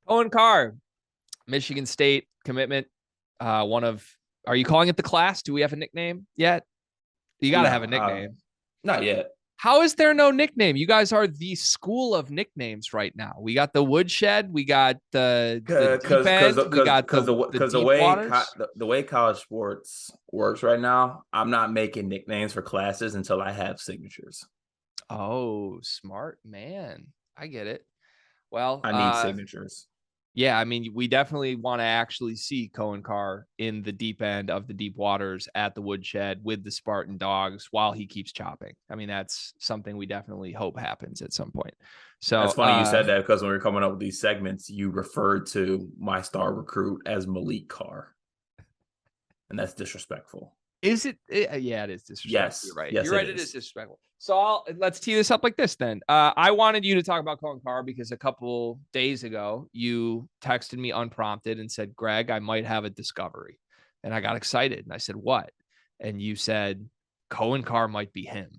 Coen Carr, Michigan State commitment. Are you calling it the class? Do we have a nickname yet? You got to No, have a nickname. not yet. How is there no nickname? You guys are the school of nicknames right now. We got the woodshed, we got the deep end, we got the Because the deep way waters. the way college sports works right now, I'm not making nicknames for classes until I have signatures. Oh, smart man. I get it. Well, I need signatures. yeah, I mean, we definitely want to actually see Coen Carr in the deep end of the deep waters at the woodshed with the Spartan dogs while he keeps chopping. I mean, that's something we definitely hope happens at some point. So, That's funny you said that because when we were coming up with these segments, you referred to my star recruit as Malik Carr, and that's disrespectful. is it? Yeah, it is disrespectful. You're Yes, right. yes, You're it right. It is is. disrespectful. So let's tee this up like this then. I wanted you to talk about Coen Carr because a couple days ago you texted me unprompted and said, "Greg, I might have a discovery," and I got excited and I said, "What?" And you said, "Coen Carr might be him."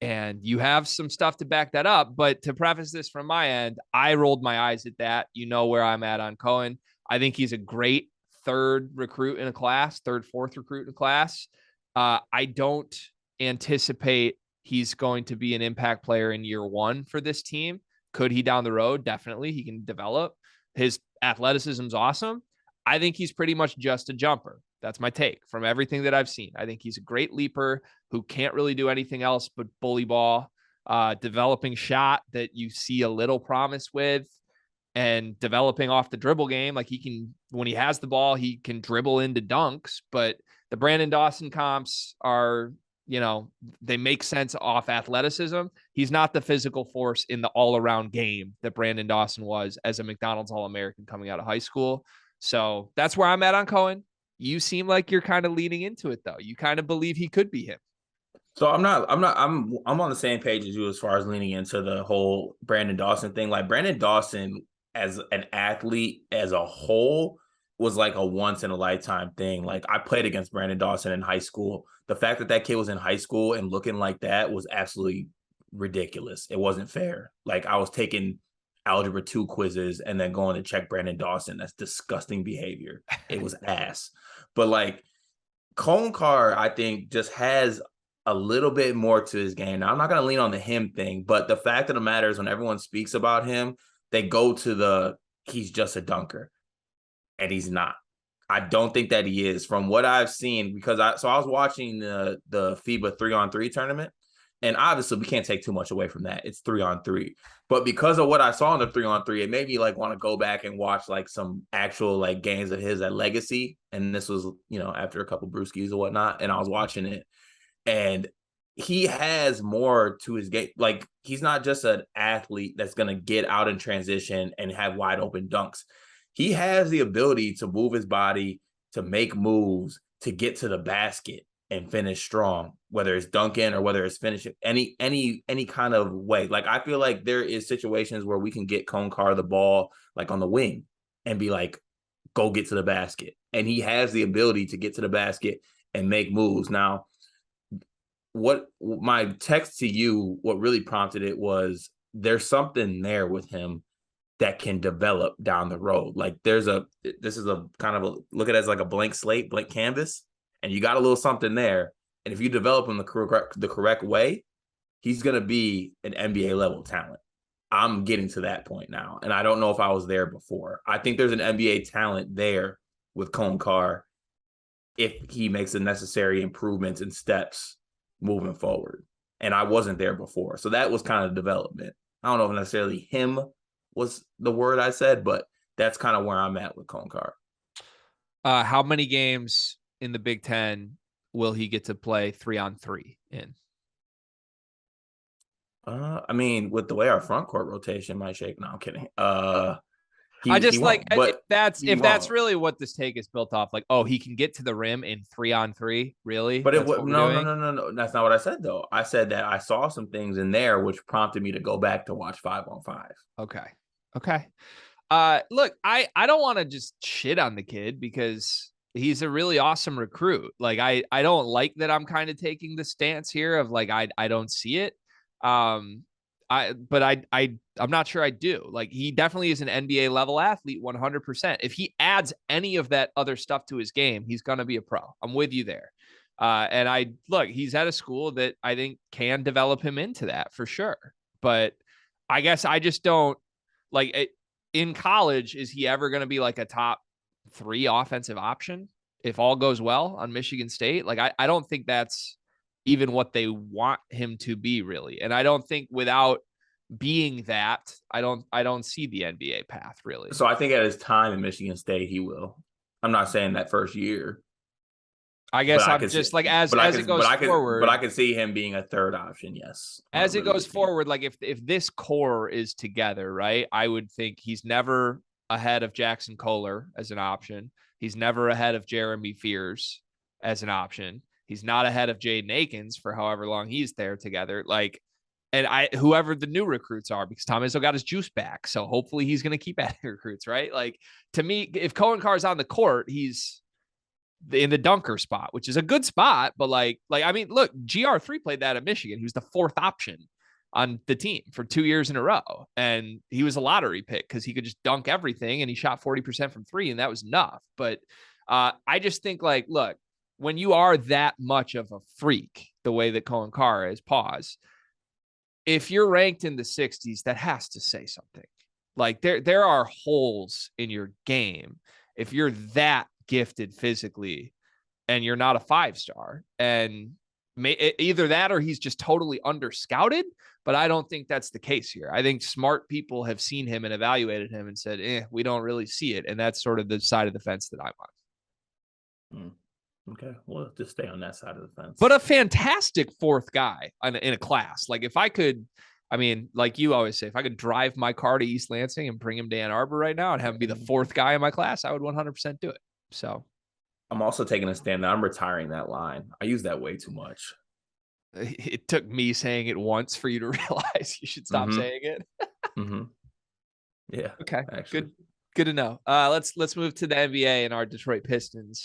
And you have some stuff to back that up. But to preface this from my end, I rolled my eyes at that. You know where I'm at on Coen. I think he's a great third recruit in a class, third, fourth recruit in a class. I don't anticipate he's going to be an impact player in year one for this team. Could he down the road? Definitely. He can develop. His athleticism is awesome. I think he's pretty much just a jumper. That's my take from everything that I've seen. I think he's a great leaper who can't really do anything else but bully ball, developing shot that you see a little promise with, and developing off the dribble game. Like he can, when he has the ball, he can dribble into dunks. But the Brandon Dawson comps are, they make sense off athleticism. He's not the physical force in the all around game that Brandon Dawson was as a McDonald's All American coming out of high school. So that's where I'm at on Coen. You seem like you're kind of leaning into it, though. You kind of believe he could be him. So I'm on the same page as you as far as leaning into the whole Brandon Dawson thing. Like Brandon Dawson as an athlete as a whole was like a once in a lifetime thing. Like I played against Brandon Dawson in high school. The fact that that kid was in high school and looking like that was absolutely ridiculous. It wasn't fair. Like I was taking algebra 2 quizzes and then going to check Brandon Dawson. That's disgusting behavior. It was ass. But like Coen Carr, I think, just has a little bit more to his game. Now, I'm not going to lean on the him thing, but the fact of the matter is when everyone speaks about him, they go to he's just a dunker, and he's not. I don't think that he is from what I've seen because I was watching the FIBA 3-on-3 tournament, and obviously we can't take too much away from that. It's 3-on-3. But because of what I saw in the 3-on-3, it made me like want to go back and watch like some actual like games of his at Legacy. And this was, after a couple brewskis or whatnot. And I was watching it. And he has more to his game. Like he's not just an athlete that's going to get out in transition and have wide open dunks. He has the ability to move his body, to make moves, to get to the basket and finish strong, whether it's dunking or whether it's finishing any kind of way. Like I feel like there is situations where we can get Coen Carr the ball like on the wing and be like, go get to the basket. And he has the ability to get to the basket and make moves. Now, what my text to you, what really prompted it was there's something there with him that can develop down the road. Like this is a kind of look at it as like a blank slate, blank canvas, and you got a little something there. And if you develop him the correct way, he's going to be an NBA level talent. I'm getting to that point now. And I don't know if I was there before. I think there's an NBA talent there with Coen Carr if he makes the necessary improvements and steps moving forward. And I wasn't there before. So that was kind of development. I don't know if necessarily him was the word I said, but that's kind of where I'm at with Coen Carr. How many games in the Big Ten will he get to play 3-on-3 in? I mean, with the way our front court rotation might shake. No, I'm kidding. I just he like won't, but if that's really what this take is built off. Like, oh, he can get to the rim in 3-on-3. Really? But That's what we're no, no, doing? no, no, no. That's not what I said though. I said that I saw some things in there which prompted me to go back to watch 5-on-5. Okay. Okay. Look, I don't want to just shit on the kid because he's a really awesome recruit. Like I don't like that I'm kind of taking the stance here of like I don't see it. I'm not sure I do. Like, he definitely is an NBA level athlete, 100%. If he adds any of that other stuff to his game, he's going to be a pro. I'm with you there. And he's at a school that I think can develop him into that for sure. But I guess I just don't like it. In college, is he ever going to be like a top 3 offensive option if all goes well on Michigan State? Like, I don't think that's even what they want him to be, really. And I don't think without being that, I don't see the NBA path, really. So I think at his time in Michigan State, he will. I'm not saying that first year, I but guess I I'm could see, just like, as it goes forward, but I could see him being a third option. Yes, on a as it really goes good team. forward, like if this core is together, right, I would think he's never ahead of Jackson Kohler as an option. He's never ahead of Jeremy Fears as an option. He's not ahead of Jaden Akins for however long he's there together. Like, and whoever the new recruits are, because Tom Izzo got his juice back. So hopefully he's going to keep adding recruits, right? Like, to me, if Coen Carr's on the court, he's in the dunker spot, which is a good spot. But I mean, look, GR3 played that at Michigan. He was the 4th option on the team for 2 years in a row. And he was a lottery pick because he could just dunk everything, and he shot 40% from 3, and that was enough. But I just think, like, look, when you are that much of a freak, the way that Coen Carr is, if you're ranked in the 60s, that has to say something. Like, there are holes in your game if you're that gifted physically and you're not a 5-star. And either that or he's just totally under scouted. But I don't think that's the case here. I think smart people have seen him and evaluated him and said, we don't really see it. And that's sort of the side of the fence that I'm on. Okay, we'll just stay on that side of the fence. But a fantastic 4th guy in a class. Like, if I could, I mean, like you always say, if I could drive my car to East Lansing and bring him to Ann Arbor right now and have him be the 4th guy in my class, I would 100% do it. So I'm also taking a stand that I'm retiring that line. I use that way too much. It took me saying it once for you to realize you should stop saying it. Yeah. Okay. Actually. Good to know. Let's move to the NBA and our Detroit Pistons.